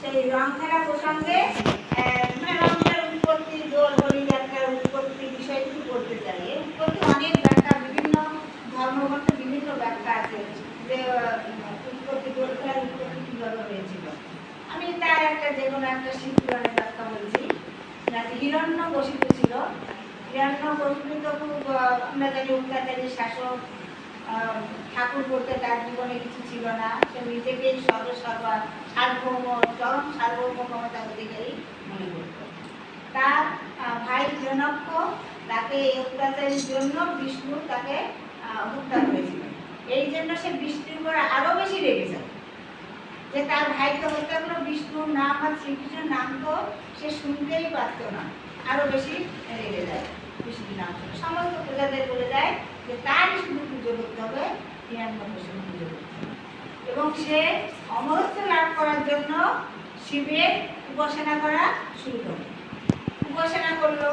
সেই রং খেলা প্রসঙ্গে মানে রং খেলার উৎপত্তি, দোল হোলি যাত্রার উৎপত্তি বিষয় কিছু বলতে চাই। এর উৎপত্তি অনেক ব্যাখ্যা, বিভিন্ন ধর্মগ্রন্থে বিভিন্ন ব্যাখ্যা আছে যে উৎপত্তি, দোল খেলার উৎপত্তি কীভাবে হয়েছিল। আমি তার একটা যে কোনো একটা শিব পুরাণের ব্যাখ্যা বলছি। হিরণ্যকশিপু ছিল। হিরণ্যকশিপু তো খুব আমরা জানি অত্যাচারী শাসক, ঠাকুর বলতে তার জীবনে কিছু ছিল না, সে নিজেকেই সর্বসর্বা সার্বভৌম, চরম সার্বভৌম ক্ষমতার অধিকারী মনে করত। তার ভাই জনক্য তাকে এই অত্যাচারের জন্য বিষ্ণু তাকে হত্যা করেছিল। এই জন্য সে বিষ্ণুর উপর আরো বেশি রেগে যায় যে তার ভাইকে হত্যা করলো। বিষ্ণুর নাম আর শ্রীকৃষ্ণের নাম তো সে শুনতেই পারত না, আরো বেশি রেগে যায়। বিষ্ণুর নাম শুনে সমস্ত প্রজাদের বলে যায় যে তারই শুধু পুজো করতে হবে, হিরণ্যকশিপুর পুজো করতে হবে। এবং সে অমরত্ব লাভ করার জন্য শিবের উপাসনা করা শুরু করে। উপাসনা করলো,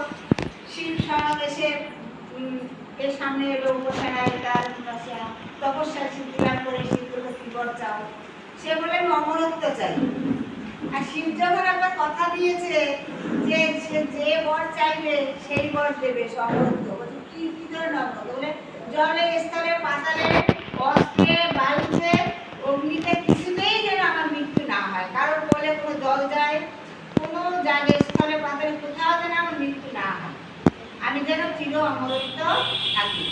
শিব স্বয়ং এসে এর সামনে এলো উপাসনায়, তার তপস্যা সিদ্ধি লাভ করে শিব বলল কি বর চাও? সে বলে আমি অমরত্ব চাই। আর শিব যখন একটা কথা দিয়েছে যে সে যে বর চাইবে সেই বর দেবে, সে অমরত্ব। বলছে কি কি ধরনের অমরত্ব? বলে জলে, স্থলে, পাতালে, অস্ত্রে, বায়ুতে, অগ্নিতে কিছুতেই যেন আমার মৃত্যু না হয়। কারোর বলে কোনো জল যায়, কোনো জায়গায় স্থলে পাতালে কোথাও যেন আমার মৃত্যু না হয়, আমি যেন চির অমরত্ব থাকি।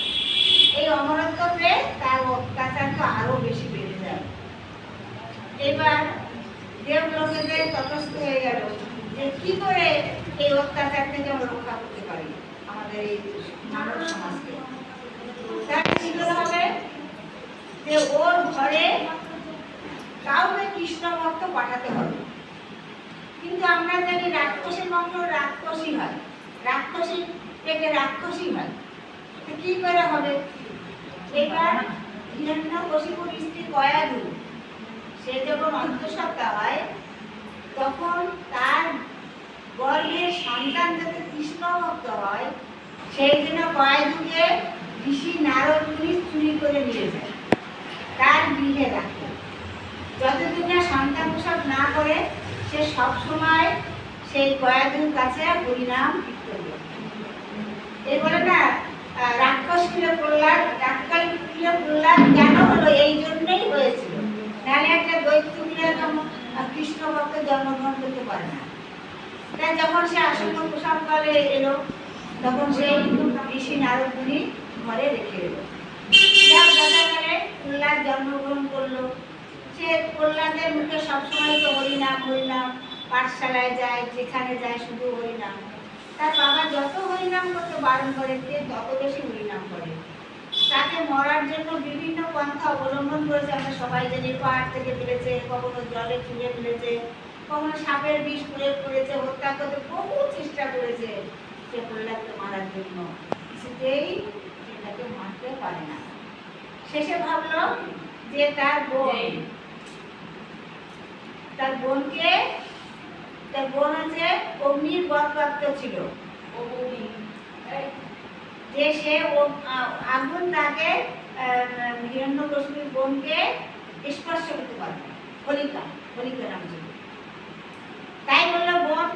এই অমরত্ব পেয়ে তার অত্যাচার তো আরো বেশি বেড়ে যায়। এবার দেবলোকেদের তটস্থ হয়ে গেল যে কি করে এই অত্যাচার থেকে আমরা রক্ষা করতে পারি আমাদের এই মানব সমাজকে। তার কি হবে যে ওর ঘরে কাউকে কৃষ্ণ ভক্ত পাঠাতে হবে। কিন্তু আমরা জানি রাক্ষসের বংশ রাক্ষসী হয়, রাক্ষসী থেকে রাক্ষসী হয়, কি করে হবে? এবার হিরণ্যকশিপুর স্ত্রী কয়াধু সে যখন অন্তঃসত্ত্বা হয় তখন তার গর্ভের সন্তান যাতে কৃষ্ণ ভক্ত হয় সেই জন্য কয়াধুকে ঋষি নারদ মুনি চুরি করে নিয়ে যায়, তার গৃহে রাখে। যতদিন না সন্তান প্রসব না করে সে সবসময় সেই কয়াধুর কাছে হরিনাম কীর্তন করে। এই বলে না রাক্ষস কুলে প্রহ্লাদ, রাক্ষস কুলে প্রহ্লাদ কেন হলো? এই জন্যই হয়েছিল, নাহলে একটা দৈত্য কুলে কৃষ্ণ ভক্ত জন্মগ্রহণ করতে পারে না। তাই যখন সে আসন্ন প্রসব কালে এলো তখন সেই ঋষি নারদ মুনি ঘরে রেখে এলো। দাদাকালে প্রহ্লাদ জন্মগ্রহণ করলো। সে প্রহ্লাদের মুখে সবসময় তো হরিনাম হরিনাম, পাঠশালায় যায়, যেখানে যায় শুধু হরিনাম। তার বাবা যত হরিনাম করতে বারণ করে তত বেশি হরিনাম করে। তাকে মরার জন্য বিভিন্ন পন্থা অবলম্বন করেছে, আমরা সবাই জানি। পাহাড় থেকে ফেলেছে, কখনো জলে চুলে ফেলেছে, কখনো সাপের বিষ প্রয়োগ করেছে, হত্যা করতে বহু চেষ্টা করেছে সে প্রহ্লাদকে মারার জন্য, কিছুতেই সেটাকে মারতে পারে না। শেষে ভাবলো যে তার বোন হচ্ছে অগ্নির বরপ্রাপ্ত ছিল, যে সে আগুন তাকে হিরণ্যকশিপুর বোনকে স্পর্শ করতে পারবে, হোলিকা নাম ছিল। তাই বললো বোন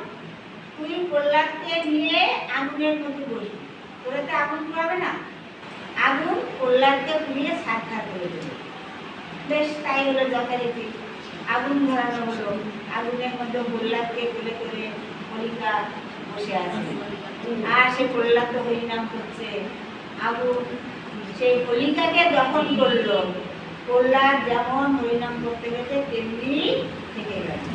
তুই প্রহ্লাদকে নিয়ে আগুনের মধ্যে বসবি, তোরা তো আগুন পুড়াবে না, আগুন প্রহ্লাদকে পুড়িয়ে সাক্ষাৎ করে দেবে। বেশ, তাই হলো যথারীতি আগুন ধরানো হলো। আগুনের মধ্যে প্রহ্লাদকে তুলে করে হোলিকা বসে আছে, আর সে প্রহ্লাদ তো হরিনাম করছে। আগুন সেই হোলিকাকে দখল করলো। প্রহ্লাদ যেমন হরিনাম করতে গেছে তেমনি থেকে গেছে।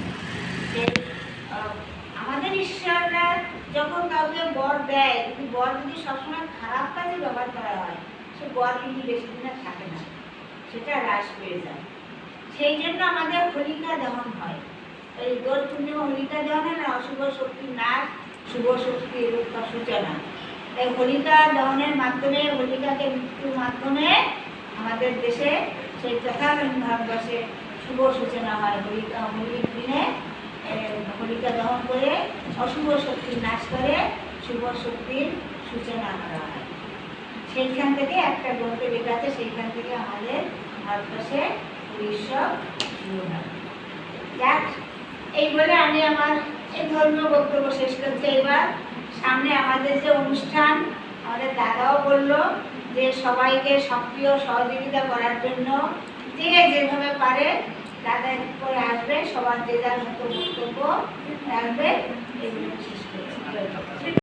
আমাদের ঈশ্বররা যখন কাউকে বর দেয়, কিন্তু বর যদি সবসময় খারাপ কাজে ব্যবহার করা হয় সে বর কিন্তু বেশি দিন থাকে না, সেটা হ্রাস পেয়ে যায়। সেই জন্য আমাদের হোলিকা দহন হয়। এই দোল পূর্ণিমা হোলিকা দহন না, অশুভ শক্তির নাশ, শুভ শক্তির সূচনা। তাই হোলিকা দহনের মাধ্যমে, হোলিকাকে মৃত্যুর মাধ্যমে আমাদের দেশে সেই তথাকথিত ভারতবর্ষে শুভ সূচনা হয়। হোলির দিনে হোলিকা দহন করে অশুভ শক্তির নাশ করে শুভ শক্তির সূচনা করা হয়। সেইখান থেকে একটা গ্রন্থে লেখা আছে, সেইখান থেকে আমাদের ভারতবর্ষে উৎসব শুরু হয়। যাক, এই বলে আমি আমার এই ধর্মীয় বক্তব্য শেষ করছি। এবার সামনে আমাদের যে অনুষ্ঠান, আমাদের দাদাও বললো যে সবাইকে সক্রিয় সহযোগিতা করার জন্য যে যেভাবে পারে তাদের করে আসবে, সবার যে যার মতো বক্তব্য রাখবে। এগুলো শেষ করছি।